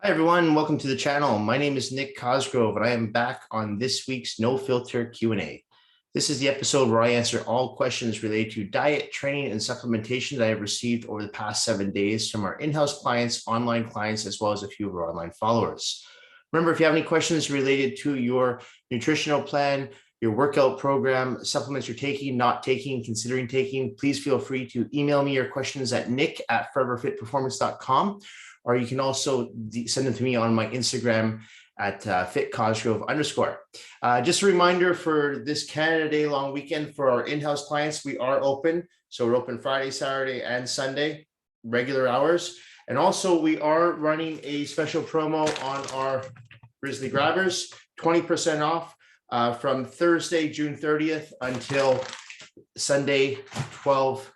Hi everyone, welcome to the channel. My name is Nick Cosgrove and I am back on this week's No Filter Q&A. This is the episode where I answer all questions related to diet, training, and supplementation that I have received over the past 7 days from our in-house clients, online clients, as well as a few of our online followers. Remember, if you have any questions related to your nutritional plan, your workout program, supplements you're taking, not taking, considering taking, please feel free to email me your questions at nick@foreverfitperformance.com. Or you can also send them to me on my Instagram at @fitcosgrove_. Just a reminder for this Canada Day long weekend for our in-house clients, we are open. So we're open Friday, Saturday, and Sunday, regular hours. And also we are running a special promo on our Grizzly Grabbers, 20% off from Thursday, June 30th until Sunday, 12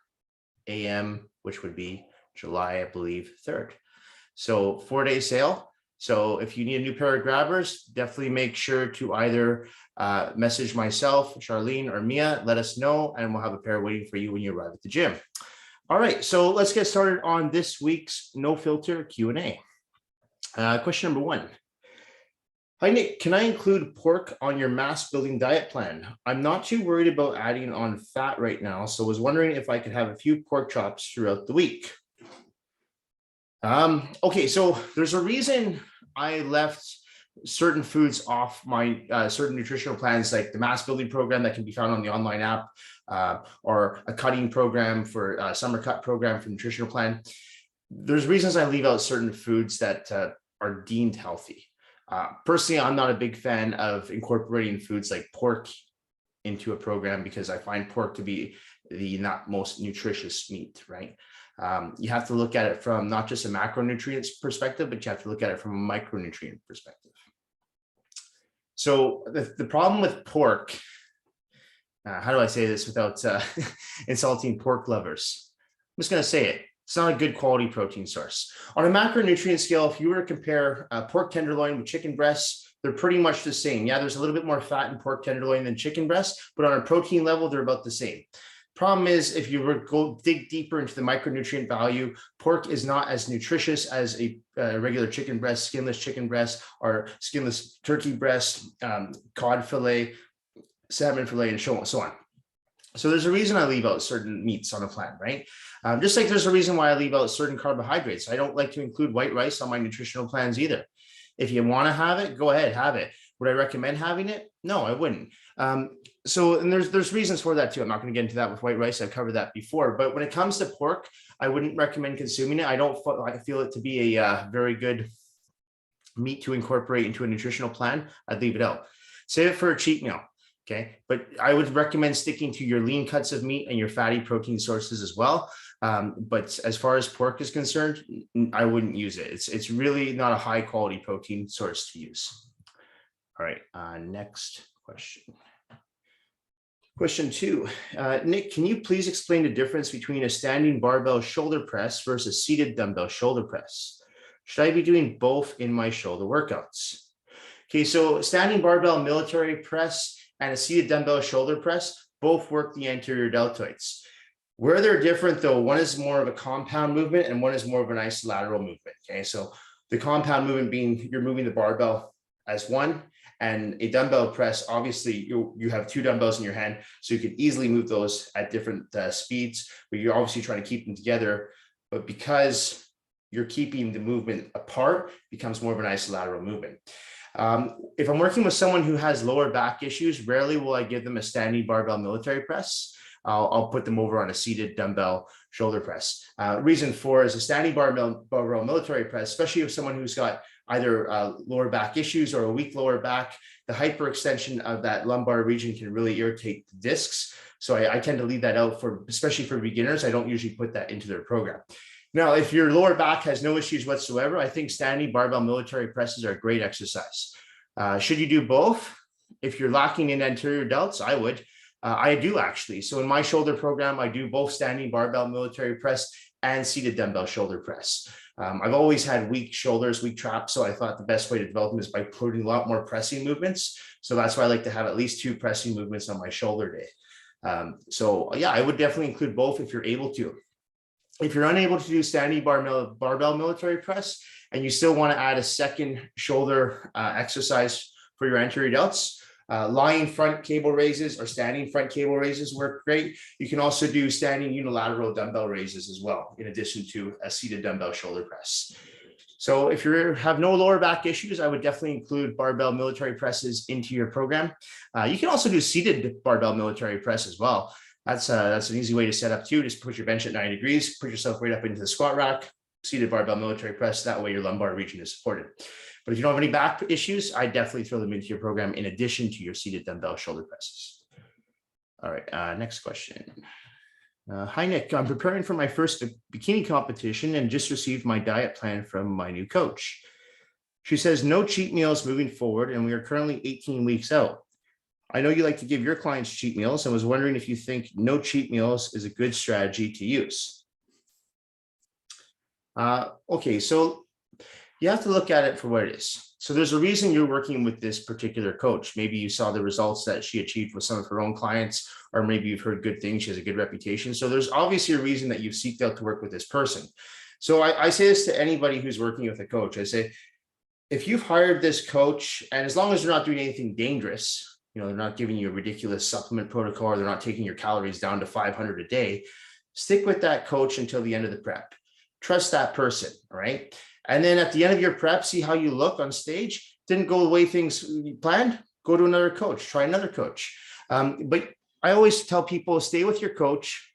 a.m., which would be July, I believe, 3rd. So 4-day sale. So if you need a new pair of grabbers, definitely make sure to either message myself, Charlene, or Mia, let us know, and we'll have a pair waiting for you when you arrive at the gym. All right, so let's get started on this week's No Filter Q&A. Question number 1. Hi, Nick, can I include pork on your mass building diet plan? I'm not too worried about adding on fat right now, so I was wondering if I could have a few pork chops throughout the week. Okay, so there's a reason I left certain foods off my certain nutritional plans, like the mass building program that can be found on the online app, or a cutting program for summer cut program for nutritional plan. There's reasons I leave out certain foods that are deemed healthy. Personally, I'm not a big fan of incorporating foods like pork into a program because I find pork to be the not most nutritious meat, right? You have to look at it from not just a macronutrients perspective, but you have to look at it from a micronutrient perspective. So the problem with pork, how do I say this without insulting pork lovers? I'm just going to say it. It's not a good quality protein source. On a macronutrient scale, if you were to compare pork tenderloin with chicken breasts, they're pretty much the same. Yeah, there's a little bit more fat in pork tenderloin than chicken breast, but on a protein level, they're about the same. Problem is, if you were to go dig deeper into the micronutrient value, pork is not as nutritious as a regular chicken breast, skinless chicken breast, or skinless turkey breast, cod fillet, salmon fillet, and so on. So there's a reason I leave out certain meats on a plan, right? Just like there's a reason why I leave out certain carbohydrates. I don't like to include white rice on my nutritional plans either. If you want to have it, go ahead, have it. Would I recommend having it? No, I wouldn't. And there's reasons for that too. I'm not going to get into that with white rice. I've covered that before. But when it comes to pork, I wouldn't recommend consuming it. I feel it to be a very good meat to incorporate into a nutritional plan. I'd leave it out. Save it for a cheat meal. Okay, but I would recommend sticking to your lean cuts of meat and your fatty protein sources as well. But as far as pork is concerned, I wouldn't use it. It's really not a high quality protein source to use. All right, next question. Question 2, Nick, can you please explain the difference between a standing barbell shoulder press versus seated dumbbell shoulder press? Should I be doing both in my shoulder workouts? Okay, so standing barbell military press and a seated dumbbell shoulder press both work the anterior deltoids. Where they're different though, one is more of a compound movement and one is more of an isolateral movement. Okay, so the compound movement being you're moving the barbell as one, and a dumbbell press, obviously you have 2 dumbbells in your hand, so you could easily move those at different speeds, but you're obviously trying to keep them together. But because you're keeping the movement apart, it becomes more of an isolateral movement. If I'm working with someone who has lower back issues, rarely will I give them a standing barbell military press. I'll put them over on a seated dumbbell shoulder press. Reason for is a standing barbell military press, especially if someone who's got either lower back issues or a weak lower back, the hyperextension of that lumbar region can really irritate the discs. So I tend to leave that out especially for beginners. I don't usually put that into their program. Now, if your lower back has no issues whatsoever, I think standing barbell military presses are a great exercise. Should you do both? If you're lacking in anterior delts, I would. I do actually. So in my shoulder program, I do both standing barbell military press and seated dumbbell shoulder press. I've always had weak shoulders, weak traps, so I thought the best way to develop them is by putting a lot more pressing movements. So that's why I like to have at least 2 pressing movements on my shoulder day. So yeah, I would definitely include both if you're able to. If you're unable to do standing barbell military press and you still want to add a second shoulder exercise for your anterior delts, lying front cable raises or standing front cable raises work great. You can also do standing unilateral dumbbell raises as well, in addition to a seated dumbbell shoulder press. So if you have no lower back issues, I would definitely include barbell military presses into your program. You can also do seated barbell military press as well. That's an easy way to set up too. Just put your bench at 90 degrees, put yourself right up into the squat rack, seated barbell military press. That way your lumbar region is supported. But if you don't have any back issues, I definitely throw them into your program in addition to your seated dumbbell shoulder presses. All right, next question. Hi, Nick. I'm preparing for my first bikini competition and just received my diet plan from my new coach. She says no cheat meals moving forward, and we are currently 18 weeks out. I know you like to give your clients cheat meals and was wondering if you think no cheat meals is a good strategy to use. Okay, so you have to look at it for what it is. So there's a reason you're working with this particular coach. Maybe you saw the results that she achieved with some of her own clients, or maybe you've heard good things. She has a good reputation. So there's obviously a reason that you've seeked out to work with this person. So I say this to anybody who's working with a coach. I say, if you've hired this coach, and as long as they're not doing anything dangerous, they're not giving you a ridiculous supplement protocol, or they're not taking your calories down to 500 a day, stick with that coach until the end of the prep. Trust that person, all right? And then at the end of your prep, see how you look on stage. Didn't go the way things planned, go to another coach, try another coach. But I always tell people, stay with your coach,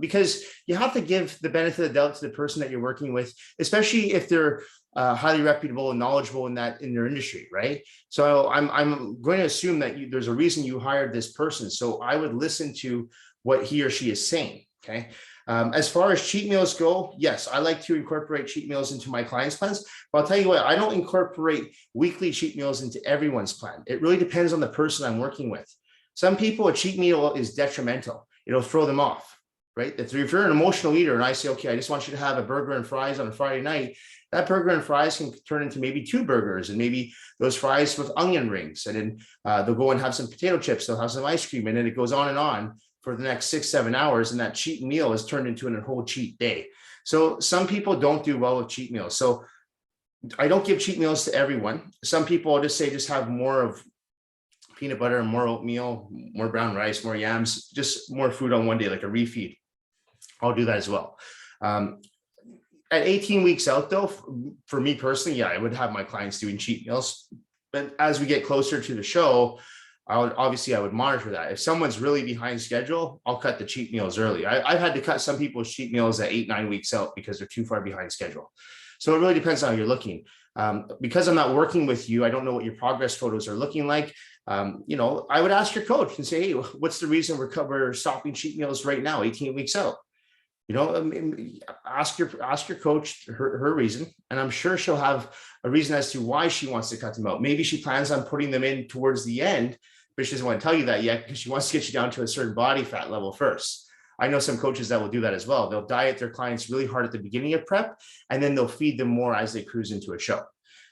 because you have to give the benefit of the doubt to the person that you're working with, especially if they're highly reputable and knowledgeable in their industry, right? So I'm going to assume that there's a reason you hired this person. So I would listen to what he or she is saying, okay? As far as cheat meals go, yes, I like to incorporate cheat meals into my clients' plans, but I'll tell you what, I don't incorporate weekly cheat meals into everyone's plan. It really depends on the person I'm working with. Some people, a cheat meal is detrimental. It'll throw them off, right? If you're an emotional eater and I say, okay, I just want you to have a burger and fries on a Friday night, that burger and fries can turn into maybe 2 burgers and maybe those fries with onion rings. And then they'll go and have some potato chips, they'll have some ice cream, and then it goes on and on for the next 6-7 hours, and that cheat meal is turned into a whole cheat day. So some people don't do well with cheat meals. So I don't give cheat meals to everyone. Some people, I'll just say, just have more of peanut butter and more oatmeal, more brown rice, more yams, just more food on one day, like a refeed. I'll do that as well. At 18 weeks out though, for me personally, yeah, I would have my clients doing cheat meals. But as we get closer to the show, I would monitor that. If someone's really behind schedule, I'll cut the cheat meals early. I've had to cut some people's cheat meals at 8-9 weeks out because they're too far behind schedule. So it really depends on how you're looking. Because I'm not working with you, I don't know what your progress photos are looking like. I would ask your coach and say, hey, what's the reason we're stopping cheat meals right now, 18 weeks out? Ask your coach her reason, and I'm sure she'll have a reason as to why she wants to cut them out. Maybe she plans on putting them in towards the end, but she doesn't want to tell you that yet because she wants to get you down to a certain body fat level first. I know some coaches that will do that as well. They'll diet their clients really hard at the beginning of prep, and then they'll feed them more as they cruise into a show.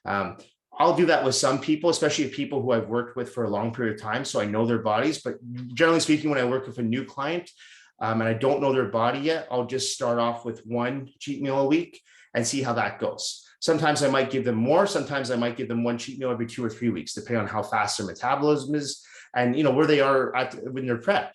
I'll do that with some people, especially people who I've worked with for a long period of time, so I know their bodies. But generally speaking, when I work with a new client, and I don't know their body yet, I'll just start off with 1 cheat meal a week and see how that goes. Sometimes I might give them more. Sometimes I might give them 1 cheat meal every 2 or 3 weeks, depending on how fast their metabolism is and where they are in their prep.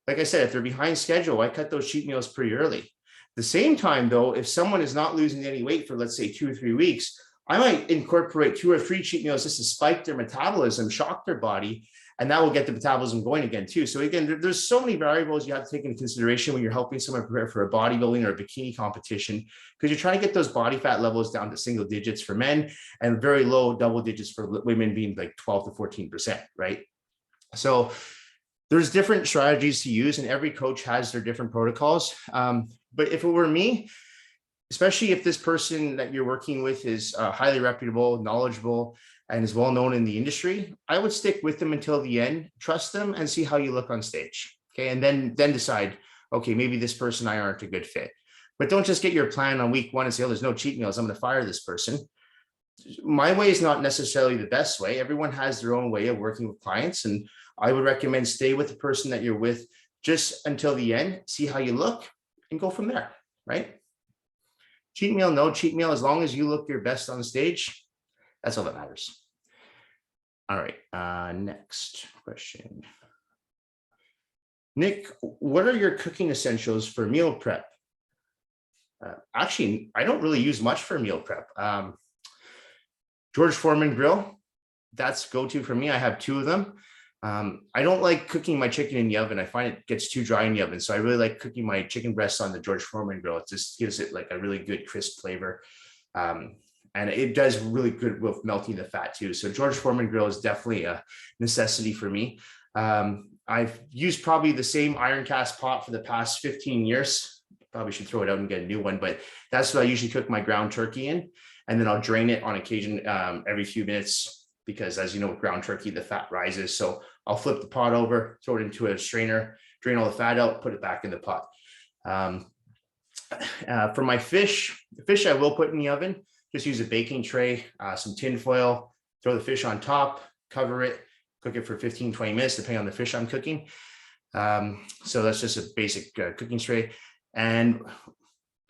Like I said, if they're behind schedule, I cut those cheat meals pretty early. At the same time, though, if someone is not losing any weight for, let's say, 2 or 3 weeks, I might incorporate 2 or 3 cheat meals just to spike their metabolism, shock their body, and that will get the metabolism going again too. So again, there's so many variables you have to take into consideration when you're helping someone prepare for a bodybuilding or a bikini competition, because you're trying to get those body fat levels down to single digits for men and very low double digits for women, being like 12 to 14%, right? So there's different strategies to use, and every coach has their different protocols. But if it were me, especially if this person that you're working with is highly reputable, knowledgeable, and is well known in the industry, I would stick with them until the end, trust them, and see how you look on stage. Okay, and then decide, okay, maybe this person and I aren't a good fit. But don't just get your plan on week 1 and say, oh, there's no cheat meals, I'm going to fire this person. My way is not necessarily the best way. Everyone has their own way of working with clients, and I would recommend stay with the person that you're with just until the end, see how you look, and go from there. right? Cheat meal, no cheat meal, as long as you look your best on stage, that's all that matters. All right, next question. Nick, what are your cooking essentials for meal prep? Actually, I don't really use much for meal prep. George Foreman grill, that's go-to for me. I have 2 of them. I don't like cooking my chicken in the oven. I find it gets too dry in the oven. So I really like cooking my chicken breasts on the George Foreman grill. It just gives it like a really good crisp flavor. And it does really good with melting the fat too. So George Foreman grill is definitely a necessity for me. I've used probably the same iron cast pot for the past 15 years. Probably should throw it out and get a new one, but that's what I usually cook my ground turkey in. And then I'll drain it on occasion every few minutes, because as you know, with ground turkey, the fat rises. So I'll flip the pot over, throw it into a strainer, drain all the fat out, put it back in the pot. For my fish, the fish I will put in the oven. Just use a baking tray, some tin foil, throw the fish on top, cover it, cook it for 15, 20 minutes, depending on the fish I'm cooking. So that's just a basic cooking tray, and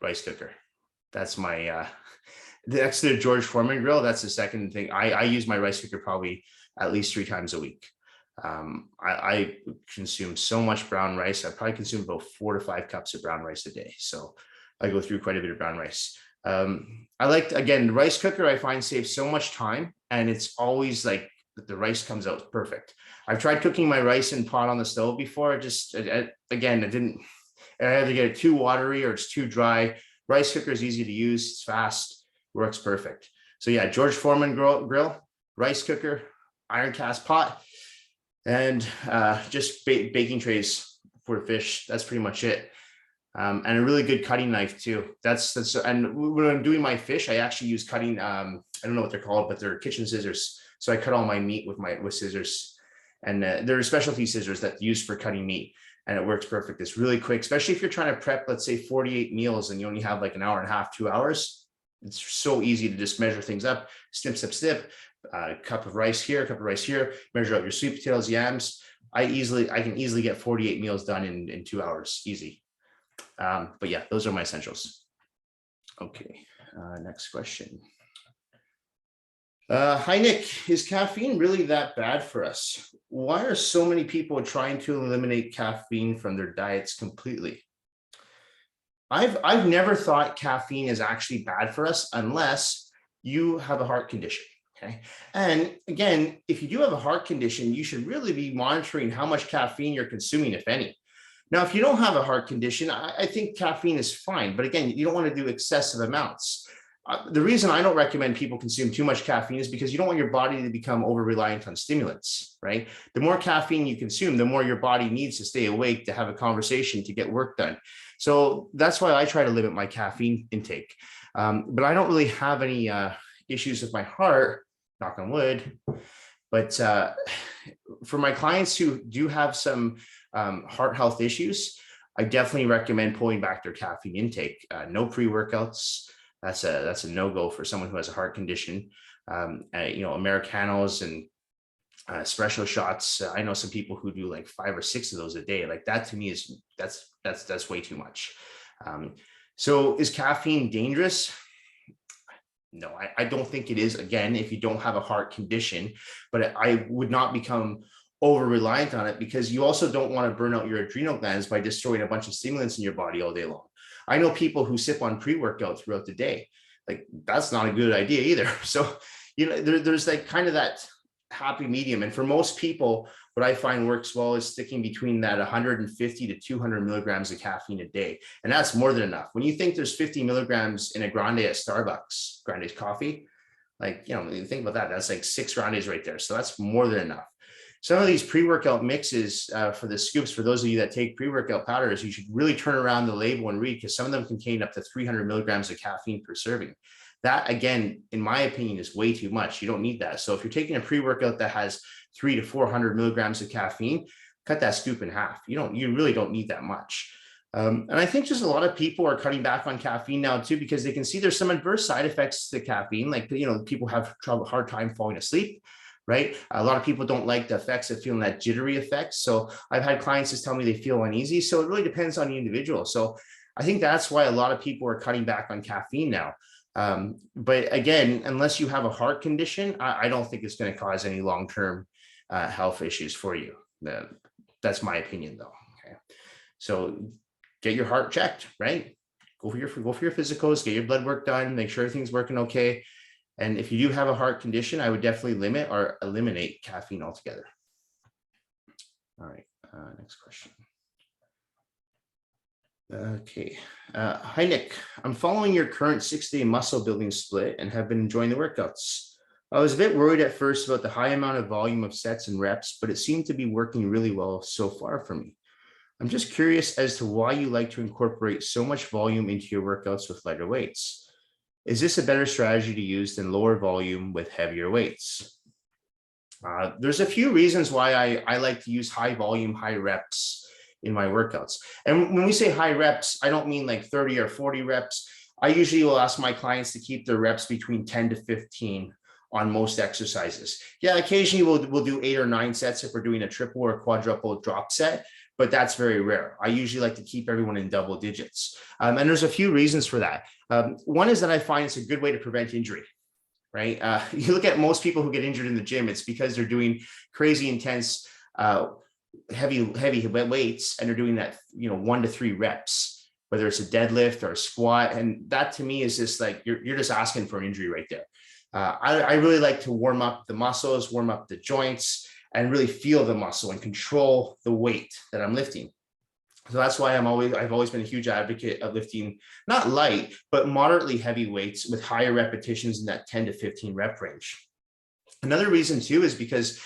rice cooker. That's my, that's the George Foreman grill. That's the second thing. I use my rice cooker probably at least 3 times a week. I consume so much brown rice. I probably consume about 4 to 5 cups of brown rice a day. So I go through quite a bit of brown rice. I like, again, the rice cooker I find saves so much time, and it's always like the rice comes out perfect. I've tried cooking my rice in pot on the stove before. Again, I either get it too watery or it's too dry. Rice cooker is easy to use. It's fast, works perfect. So yeah, George Foreman grill, rice cooker, iron cast pot, and just baking trays for fish. That's pretty much it. And a really good cutting knife too. And when I'm doing my fish, I actually use cutting, I don't know what they're called, but they're kitchen scissors. So I cut all my meat with scissors, and they're specialty scissors that used for cutting meat, and it works perfect. It's really quick, especially if you're trying to prep, let's say 48 meals and you only have like an hour and a half, 2 hours. It's so easy to just measure things up, snip, snip, snip, cup of rice here, measure out your sweet potatoes, yams. I can easily get 48 meals done in 2 hours, easy. But yeah, those are my essentials. Okay, next question. Hi, Nick. Is caffeine really that bad for us? Why are so many people trying to eliminate caffeine from their diets completely? I've never thought caffeine is actually bad for us unless you have a heart condition. Okay. And again, if you do have a heart condition, you should really be monitoring how much caffeine you're consuming, if any. Now, if you don't have a heart condition, I think caffeine is fine. But again, you don't want to do excessive amounts. The reason I don't recommend people consume too much caffeine is because you don't want your body to become over-reliant on stimulants, right? The more caffeine you consume, the more your body needs to stay awake, to have a conversation, to get work done. So that's why I try to limit my caffeine intake. But I don't really have any issues with my heart, knock on wood. But for my clients who do have some heart health issues, I definitely recommend pulling back their caffeine intake. No pre-workouts. That's a no-go for someone who has a heart condition. Americanos and espresso shots. I know some people who do like 5 or 6 of those a day. Like that to me is that's way too much. So is caffeine dangerous? No, I don't think it is. Again, if you don't have a heart condition, but I would not become over reliant on it, because you also don't want to burn out your adrenal glands by destroying a bunch of stimulants in your body all day long. I know people who sip on pre-workout throughout the day. Like that's not a good idea either. So, there's like kind of that happy medium. And for most people, what I find works well is sticking between that 150 to 200 milligrams of caffeine a day. And that's more than enough. When you think there's 50 milligrams in a grande at Starbucks, grande's coffee, you think about that, that's like 6 grandes right there. So that's more than enough. Some of these pre-workout mixes for the scoops, for those of you that take pre-workout powders, you should really turn around the label and read, because some of them contain up to 300 milligrams of caffeine per serving. That, again, in my opinion, is way too much. You don't need that. So if you're taking a pre-workout that has 300 to 400 milligrams of caffeine, cut that scoop in half. You really don't need that much. And I think just a lot of people are cutting back on caffeine now too, because they can see there's some adverse side effects to caffeine. Like, people have hard time falling asleep. Right? A lot of people don't like the effects of feeling that jittery effect. So I've had clients just tell me they feel uneasy. So it really depends on the individual. So I think that's why a lot of people are cutting back on caffeine now. But again, unless you have a heart condition, I don't think it's going to cause any long-term health issues for you. That's my opinion, though. Okay, so get your heart checked, right? Go for your physicals, get your blood work done, make sure everything's working okay. And if you do have a heart condition, I would definitely limit or eliminate caffeine altogether. All right, next question. Okay. Hi, Nick. I'm following your current 6-day muscle building split and have been enjoying the workouts. I was a bit worried at first about the high amount of volume of sets and reps, but it seemed to be working really well so far for me. I'm just curious as to why you like to incorporate so much volume into your workouts with lighter weights. Is this a better strategy to use than lower volume with heavier weights? There's a few reasons why I like to use high volume, high reps in my workouts. And when we say high reps, I don't mean like 30 or 40 reps. I usually will ask my clients to keep their reps between 10 to 15 on most exercises. Yeah, occasionally we'll do 8 or 9 sets if we're doing a triple or quadruple drop set, but that's very rare. I usually like to keep everyone in double digits. And there's a few reasons for that. One is that I find it's a good way to prevent injury, right? You look at most people who get injured in the gym, it's because they're doing crazy intense, heavy weights, and they're doing that, 1 to 3 reps, whether it's a deadlift or a squat. And that to me is just like, you're just asking for an injury right there. I really like to warm up the muscles, warm up the joints, and really feel the muscle and control the weight that I'm lifting. So that's why I've always been a huge advocate of lifting, not light, but moderately heavy weights with higher repetitions in that 10 to 15 rep range. Another reason too is because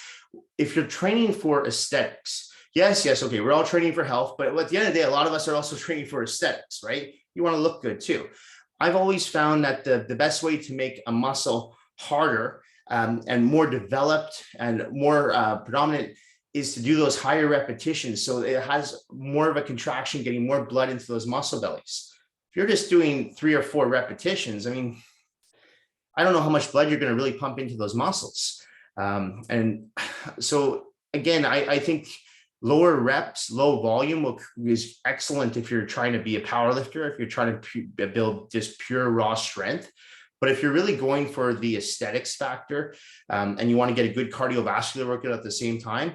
if you're training for aesthetics, yes, okay, we're all training for health, but at the end of the day, a lot of us are also training for aesthetics, right? You want to look good too. I've always found that the best way to make a muscle harder and more developed and more predominant is to do those higher repetitions. So it has more of a contraction, getting more blood into those muscle bellies. If you're just doing 3 or 4 repetitions, I mean, I don't know how much blood you're going to really pump into those muscles. And so again, I think lower reps, low volume is excellent if you're trying to be a power lifter, if you're trying to build just pure raw strength. But if you're really going for the aesthetics factor and you want to get a good cardiovascular workout at the same time,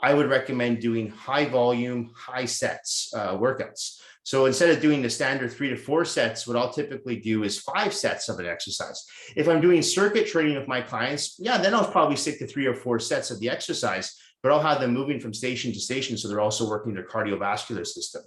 I would recommend doing high volume, high sets workouts. So instead of doing the standard 3 to 4 sets, what I'll typically do is 5 sets of an exercise. If I'm doing circuit training with my clients, yeah, then I'll probably stick to 3 or 4 sets of the exercise, but I'll have them moving from station to station. So they're also working their cardiovascular system.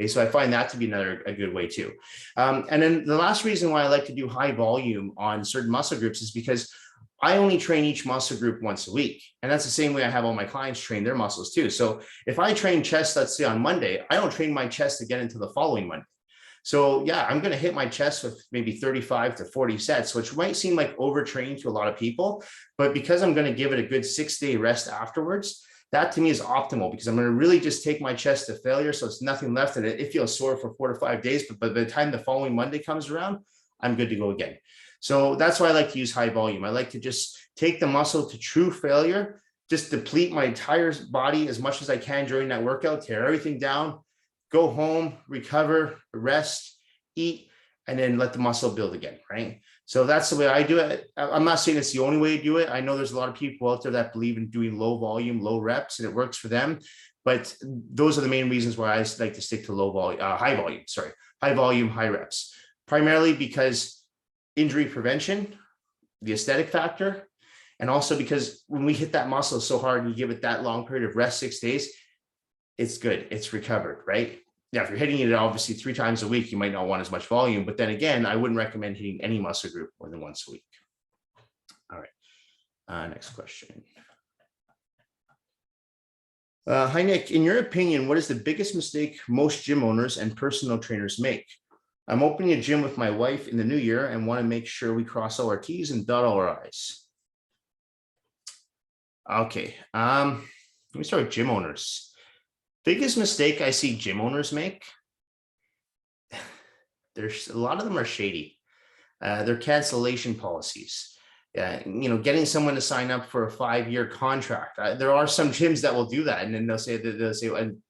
Okay, so I find that to be a good way too. And then the last reason why I like to do high volume on certain muscle groups is because I only train each muscle group once a week. And that's the same way I have all my clients train their muscles too. So if I train chest, let's say on Monday, I don't train my chest again until the following Monday. So yeah, I'm going to hit my chest with maybe 35 to 40 sets, which might seem like overtraining to a lot of people, but because I'm going to give it a good 6-day rest afterwards, that to me is optimal because I'm going to really just take my chest to failure. So it's nothing left and it feels sore for 4 to 5 days, but by the time the following Monday comes around, I'm good to go again. So that's why I like to use high volume. I like to just take the muscle to true failure, just deplete my entire body as much as I can during that workout, tear everything down, go home, recover, rest, eat, and then let the muscle build again, right? So that's the way I do it. I'm not saying it's the only way to do it. I know there's a lot of people out there that believe in doing low volume, low reps, and it works for them. But those are the main reasons why I like to stick to high volume, high reps, primarily because injury prevention, the aesthetic factor, and also because when we hit that muscle so hard and you give it that long period of rest, 6 days, it's good, it's recovered, right? Yeah, if you're hitting it obviously 3 times a week, you might not want as much volume, but then again, I wouldn't recommend hitting any muscle group more than once a week. All right, next question. Hi, Nick, in your opinion, what is the biggest mistake most gym owners and personal trainers make? I'm opening a gym with my wife in the new year and want to make sure we cross all our T's and dot all our I's. Okay, let me start with gym owners. Biggest mistake I see gym owners make, there's a lot of them are shady. Their cancellation policies. Getting someone to sign up for a 5-year contract. There are some gyms that will do that, and then they'll say, and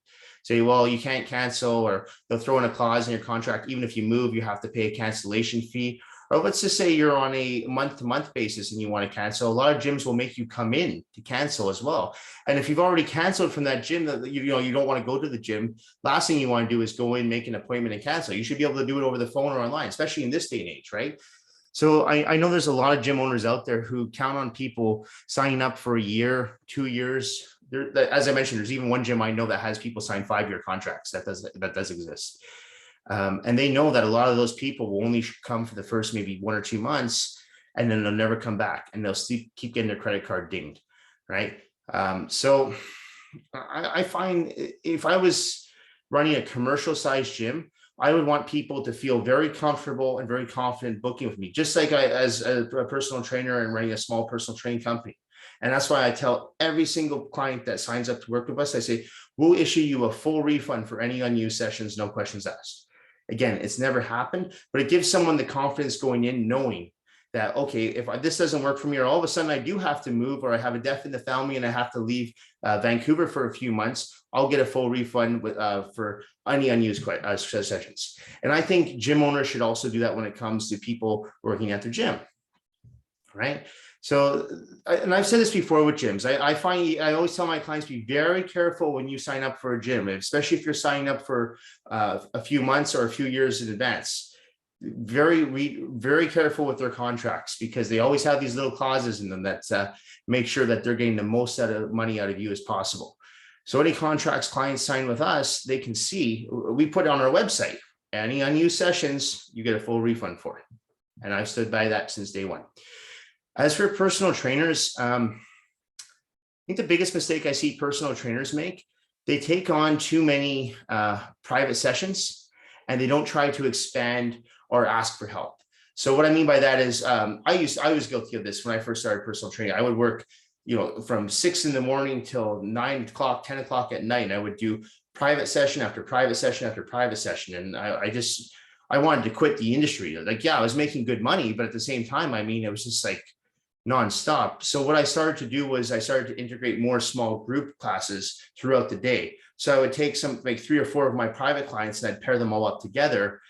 say, well, you can't cancel, or they'll throw in a clause in your contract, even if you move, you have to pay a cancellation fee. Or let's just say you're on a month-to-month basis and you want to cancel. A lot of gyms will make you come in to cancel as well. And if you've already canceled from that gym, that you don't want to go to the gym, last thing you want to do is go in, make an appointment, and cancel. You should be able to do it over the phone or online, especially in this day and age, right? So I know there's a lot of gym owners out there who count on people signing up for a year, 2 years. As I mentioned, there's even one gym I know that has people sign 5-year contracts. That does exist. And they know that a lot of those people will only come for the first maybe 1 or 2 months, and then they'll never come back, and they'll keep getting their credit card dinged, right? So I find if I was running a commercial sized gym, I would want people to feel very comfortable and very confident booking with me, just like as a personal trainer and running a small personal training company. And that's why I tell every single client that signs up to work with us, I say, we'll issue you a full refund for any unused sessions, no questions asked. Again, it's never happened, but it gives someone the confidence going in, knowing that, okay, if this doesn't work for me, or all of a sudden I do have to move, or I have a death in the family and I have to leave Vancouver for a few months, I'll get a full refund for any unused sessions. And I think gym owners should also do that when it comes to people working at their gym, right? So, and I've said this before with gyms, I always tell my clients, be very careful when you sign up for a gym, especially if you're signing up for a few months or a few years in advance. Very careful with their contracts, because they always have these little clauses in them that make sure that they're getting the most money out of you as possible. So any contracts clients sign with us, they can see, we put on our website, any unused sessions, you get a full refund for it. And I've stood by that since day one. As for personal trainers, I think the biggest mistake I see personal trainers make, they take on too many private sessions, and they don't try to expand or ask for help. So what I mean by that is, I was guilty of this when I first started personal training. I would work, from 6 in the morning till 9 o'clock, 10 o'clock at night. And I would do private session after private session after private session. And I wanted to quit the industry. Like, yeah, I was making good money, but at the same time, it was just like nonstop. So what I started to do was I started to integrate more small group classes throughout the day. So I would take like 3 or 4 of my private clients and I'd pair them all up together.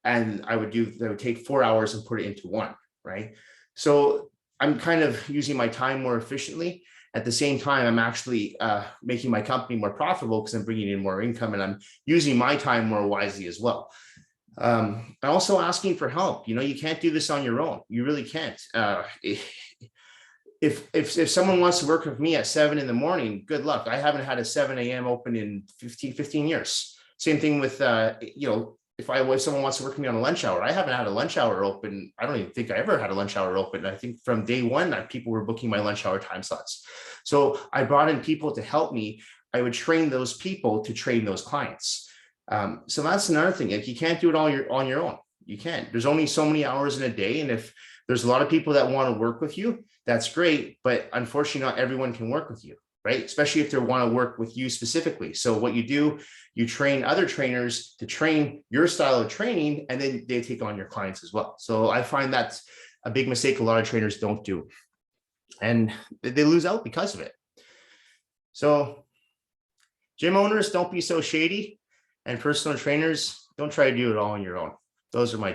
And they would take 4 hours and put it into one, right? So I'm kind of using my time more efficiently. At the same time, I'm actually making my company more profitable because I'm bringing in more income, and I'm using my time more wisely as well. And also asking for help. You can't do this on your own. You really can't. If someone wants to work with me at 7 in the morning, good luck. I haven't had a 7 a.m. open in 15 years. Same thing with, if someone wants to work with me on a lunch hour, I haven't had a lunch hour open. I don't even think I ever had a lunch hour open. I think from day one, people were booking my lunch hour time slots. So I brought in people to help me. I would train those people to train those clients. So that's another thing. Like, you can't do it all on your own. You can't. There's only so many hours in a day. And if there's a lot of people that want to work with you, that's great. But unfortunately, not everyone can work with you, right? Especially if they want to work with you specifically. So what you do, you train other trainers to train your style of training, and then they take on your clients as well. So I find that's a big mistake a lot of trainers don't do. And they lose out because of it. So gym owners, don't be so shady. And personal trainers, don't try to do it all on your own. Those are the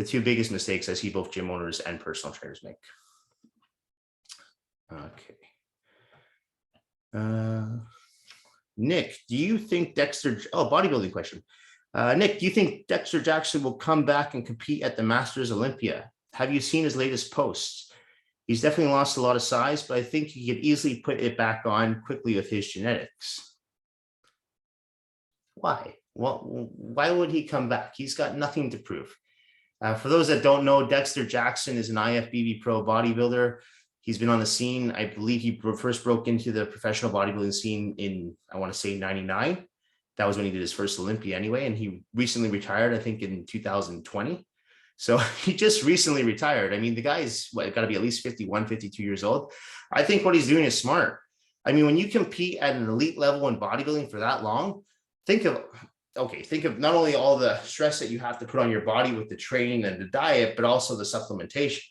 two biggest mistakes I see both gym owners and personal trainers make. Okay. Nick, do you think bodybuilding question. Nick, do you think Dexter Jackson will come back and compete at the Masters Olympia? Have you seen his latest posts? He's definitely lost a lot of size, but I think he could easily put it back on quickly with his genetics. Why? Well, why would he come back? He's got nothing to prove. For those that don't know, Dexter Jackson is an IFBB pro bodybuilder. He's been on the scene. I believe he first broke into the professional bodybuilding scene in, I want to say, 99. That was when he did his first Olympia anyway. And he recently retired, I think, in 2020. So he just recently retired. The guy's got to be at least 51, 52 years old. I think what he's doing is smart. When you compete at an elite level in bodybuilding for that long, think of not only all the stress that you have to put on your body with the training and the diet, but also the supplementation.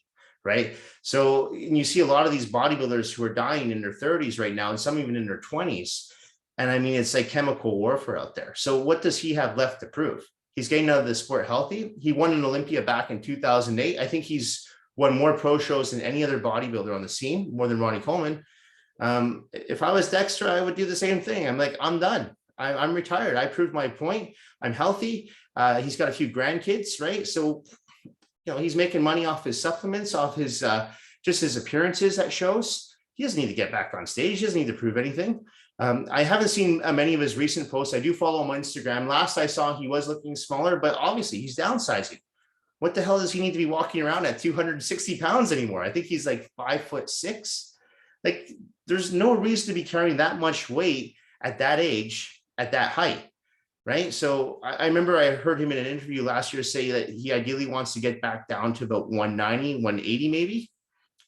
Right. So you see a lot of these bodybuilders who are dying in their 30s right now, and some even in their 20s. And I mean, it's like chemical warfare out there. So what does he have left to prove? He's getting out of the sport healthy. He won an Olympia back in 2008. I think he's won more pro shows than any other bodybuilder on the scene, more than Ronnie Coleman. If I was Dexter, I would do the same thing. I'm like, I'm done. I'm retired. I proved my point. I'm healthy. He's got a few grandkids, right? So, he's making money off his supplements, off his just his appearances at shows. He doesn't need to get back on stage. He doesn't need to prove anything. I haven't seen many of his recent posts. I do follow him on Instagram. Last I saw, he was looking smaller, but obviously he's downsizing. What the hell does he need to be walking around at 260 pounds anymore? I think he's like 5'6". Like, there's no reason to be carrying that much weight at that age, at that height, right? So I remember I heard him in an interview last year say that he ideally wants to get back down to about 190, 180 maybe.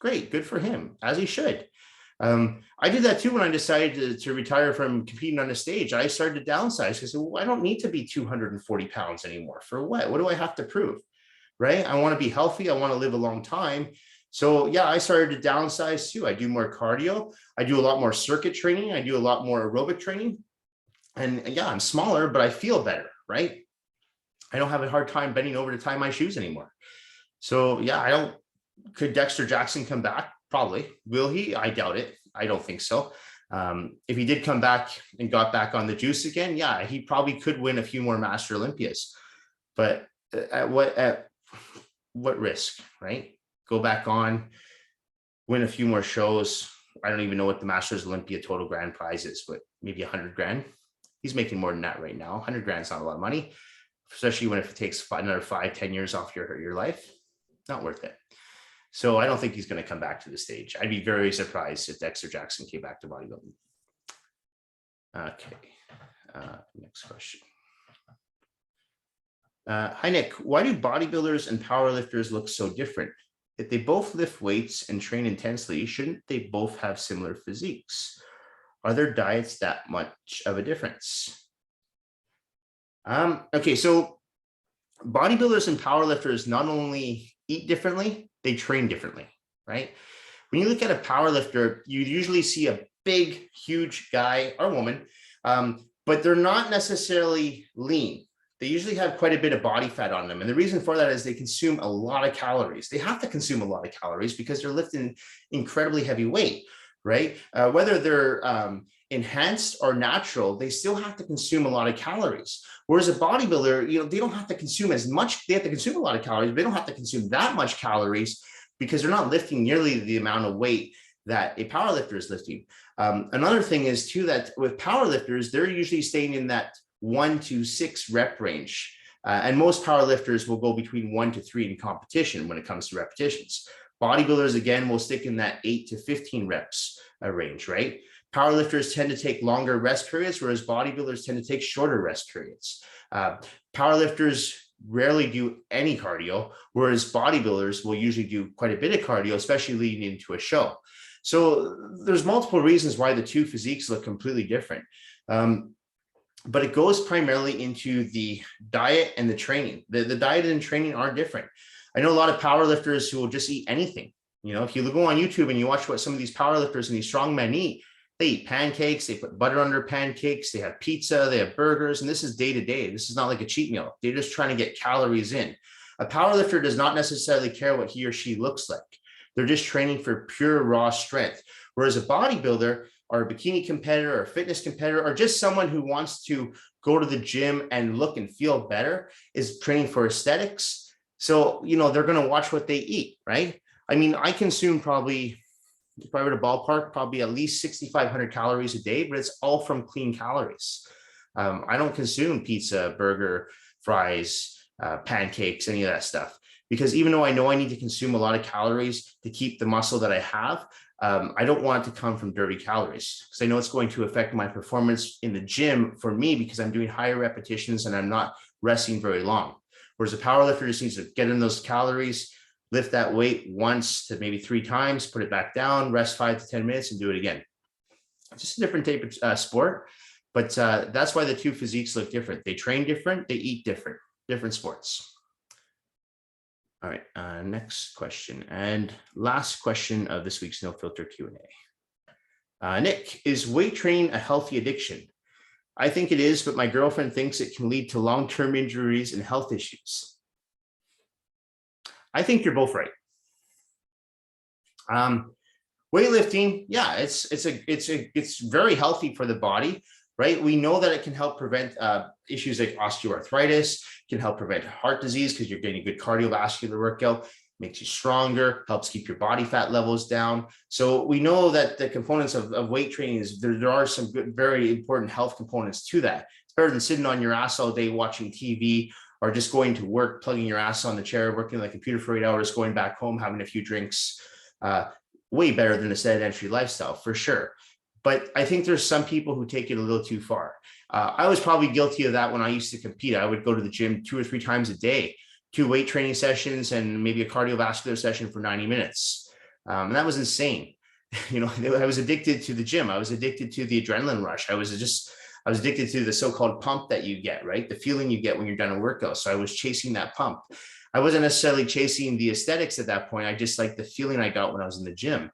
Great, good for him, as he should. I did that too when I decided to retire from competing on the stage. I started to downsize. I said, well, I don't need to be 240 pounds anymore. For what? What do I have to prove? Right? I want to be healthy. I want to live a long time. So yeah, I started to downsize too. I do more cardio. I do a lot more circuit training. I do a lot more aerobic training. And yeah, I'm smaller, but I feel better, right? I don't have a hard time bending over to tie my shoes anymore. So yeah, could Dexter Jackson come back? Probably. Will he? I doubt it. I don't think so. If he did come back and got back on the juice again, yeah, he probably could win a few more Master Olympias. But at what risk, right? Go back on, win a few more shows. I don't even know what the Masters Olympia total grand prize is, but maybe 100 grand. He's making more than that right now. 100 grand is not a lot of money, especially if it takes another 5-10 years off your life. Not worth it. So I don't think he's going to come back to the stage. I'd be very surprised if Dexter Jackson came back to bodybuilding. Okay, next question. Hi, Nick. Why do bodybuilders and powerlifters look so different? If they both lift weights and train intensely, shouldn't they both have similar physiques? Are their diets that much of a difference? Okay, so bodybuilders and powerlifters not only eat differently, they train differently, right? When you look at a powerlifter, you usually see a big, huge guy or woman, but they're not necessarily lean. They usually have quite a bit of body fat on them. And the reason for that is they consume a lot of calories. They have to consume a lot of calories because they're lifting incredibly heavy weight, right? Whether they're enhanced or natural, they still have to consume a lot of calories. Whereas a bodybuilder, they don't have to consume as much. They have to consume a lot of calories, but they don't have to consume that much calories because they're not lifting nearly the amount of weight that a powerlifter is lifting. Another thing is too, that with powerlifters, they're usually staying in that 1 to 6 rep range. And most powerlifters will go between 1 to 3 in competition when it comes to repetitions. Bodybuilders, again, will stick in that 8 to 15 reps range, right? Powerlifters tend to take longer rest periods, whereas bodybuilders tend to take shorter rest periods. Powerlifters rarely do any cardio, whereas bodybuilders will usually do quite a bit of cardio, especially leading into a show. So there's multiple reasons why the two physiques look completely different. But it goes primarily into the diet and the training. The diet and training are different. I know a lot of powerlifters who will just eat anything. If you go on YouTube and you watch what some of these powerlifters and these strongmen eat, they eat pancakes, they put butter under pancakes, they have pizza, they have burgers, and this is day to day. This is not like a cheat meal. They're just trying to get calories in. A powerlifter does not necessarily care what he or she looks like. They're just training for pure raw strength. Whereas a bodybuilder or a bikini competitor or a fitness competitor or just someone who wants to go to the gym and look and feel better is training for aesthetics. So, they're going to watch what they eat, right? I mean, I consume probably, if I were to ballpark, probably at least 6,500 calories a day, but it's all from clean calories. I don't consume pizza, burger, fries, pancakes, any of that stuff. Because even though I know I need to consume a lot of calories to keep the muscle that I have, I don't want it to come from dirty calories because I know it's going to affect my performance in the gym for me because I'm doing higher repetitions and I'm not resting very long. Whereas a powerlifter just needs to get in those calories, lift that weight once to maybe 3 times, put it back down, rest 5 to 10 minutes and do it again. It's just a different type of sport, but that's why the two physiques look different. They train different, they eat different sports. All right, next question and last question of this week's No Filter Q&A. Nick, is weight training a healthy addiction? I think it is, but my girlfriend thinks it can lead to long-term injuries and health issues. I think you're both right. Weightlifting, yeah, it's very healthy for the body, right? We know that it can help prevent issues like osteoarthritis, can help prevent heart disease because you're getting a good cardiovascular workout, makes you stronger, helps keep your body fat levels down. So we know that the components of weight training is there are some good, very important health components to that. It's better than sitting on your ass all day watching TV or just going to work, plugging your ass on the chair, working on the computer for 8 hours, going back home, having a few drinks. Way better than a sedentary lifestyle for sure. But I think there's some people who take it a little too far. I was probably guilty of that when I used to compete. I would go to the gym 2 or 3 times a day, 2 weight training sessions and maybe a cardiovascular session for 90 minutes. And that was insane. I was addicted to the gym. I was addicted to the adrenaline rush. I was addicted to the so-called pump that you get, right? The feeling you get when you're done a workout. So I was chasing that pump. I wasn't necessarily chasing the aesthetics at that point. I just liked the feeling I got when I was in the gym.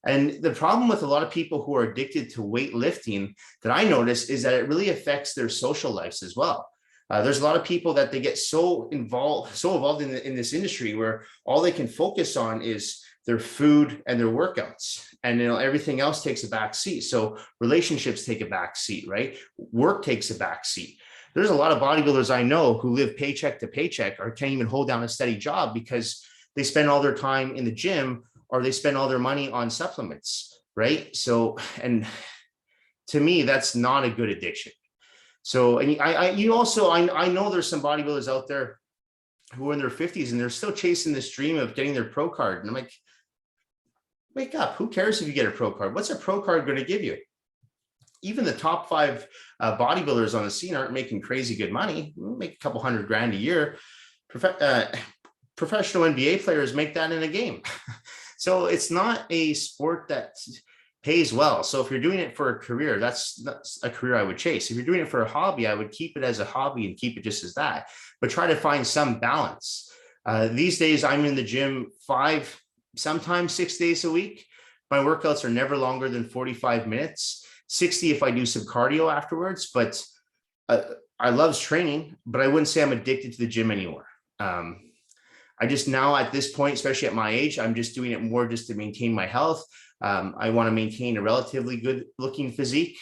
And the problem with a lot of people who are addicted to weightlifting that I notice is that it really affects their social lives as well. There's a lot of people that they get so involved in this industry where all they can focus on is their food and their workouts, and everything else takes a back seat. So relationships take a back seat, right? Work takes a back seat. There's a lot of bodybuilders I know who live paycheck to paycheck or can't even hold down a steady job because they spend all their time in the gym or they spend all their money on supplements, right? So, and to me, that's not a good addiction. So, and I know there's some bodybuilders out there who are in their 50s and they're still chasing this dream of getting their pro card. And I'm like, wake up. Who cares if you get a pro card? What's a pro card going to give you? Even the top 5 bodybuilders on the scene aren't making crazy good money. We'll make a couple $100,000 a year. Professional NBA players make that in a game. So it's not a sport that pays well. So if you're doing it for a career, that's a career I would chase. If you're doing it for a hobby, I would keep it as a hobby and keep it just as that, but try to find some balance. These days I'm in the gym 5, sometimes 6 days a week. My workouts are never longer than 45 minutes, 60 if I do some cardio afterwards, but I love training, but I wouldn't say I'm addicted to the gym anymore. I just now at this point, especially at my age, I'm just doing it more just to maintain my health. I want to maintain a relatively good looking physique.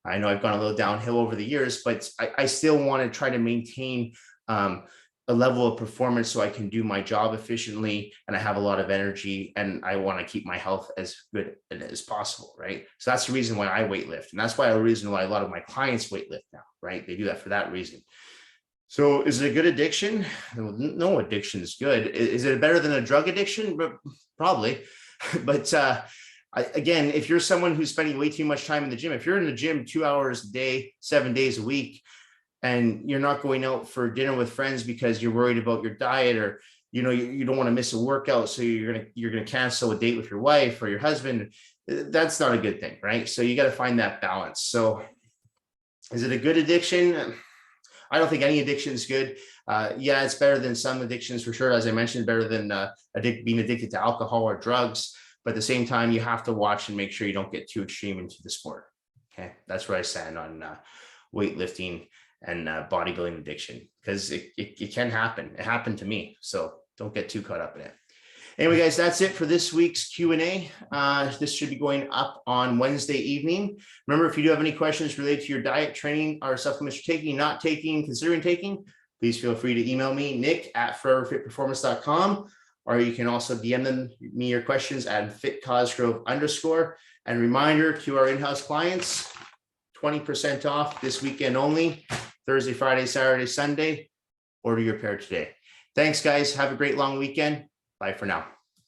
I know I've gone a little downhill over the years, but I still want to try to maintain a level of performance so I can do my job efficiently and I have a lot of energy and I want to keep my health as good as possible, right? So that's the reason why I weightlift. And that's why a lot of my clients weightlift now, right? They do that for that reason. So is it a good addiction? No addiction is good. Is it better than a drug addiction? Probably. But again, if you're someone who's spending way too much time in the gym, if you're in the gym 2 hours a day, 7 days a week, and you're not going out for dinner with friends because you're worried about your diet or, you don't want to miss a workout. So you're going to cancel a date with your wife or your husband. That's not a good thing, right? So you got to find that balance. So is it a good addiction? I don't think any addiction is good. Yeah, it's better than some addictions for sure. As I mentioned, better than being addicted to alcohol or drugs. But at the same time, you have to watch and make sure you don't get too extreme into the sport. Okay, that's where I stand on weightlifting and bodybuilding addiction, because it can happen. It happened to me. So don't get too caught up in it. Anyway, guys, that's it for this week's Q&A. This should be going up on Wednesday evening. Remember, if you do have any questions related to your diet, training, or supplements you're taking, not taking, considering taking, please feel free to email me, nick@foreverfitperformance.com, or you can also DM me your questions at fitcosgrove_. And reminder to our in-house clients, 20% off this weekend only, Thursday, Friday, Saturday, Sunday. Order your pair today. Thanks, guys. Have a great long weekend. Bye for now.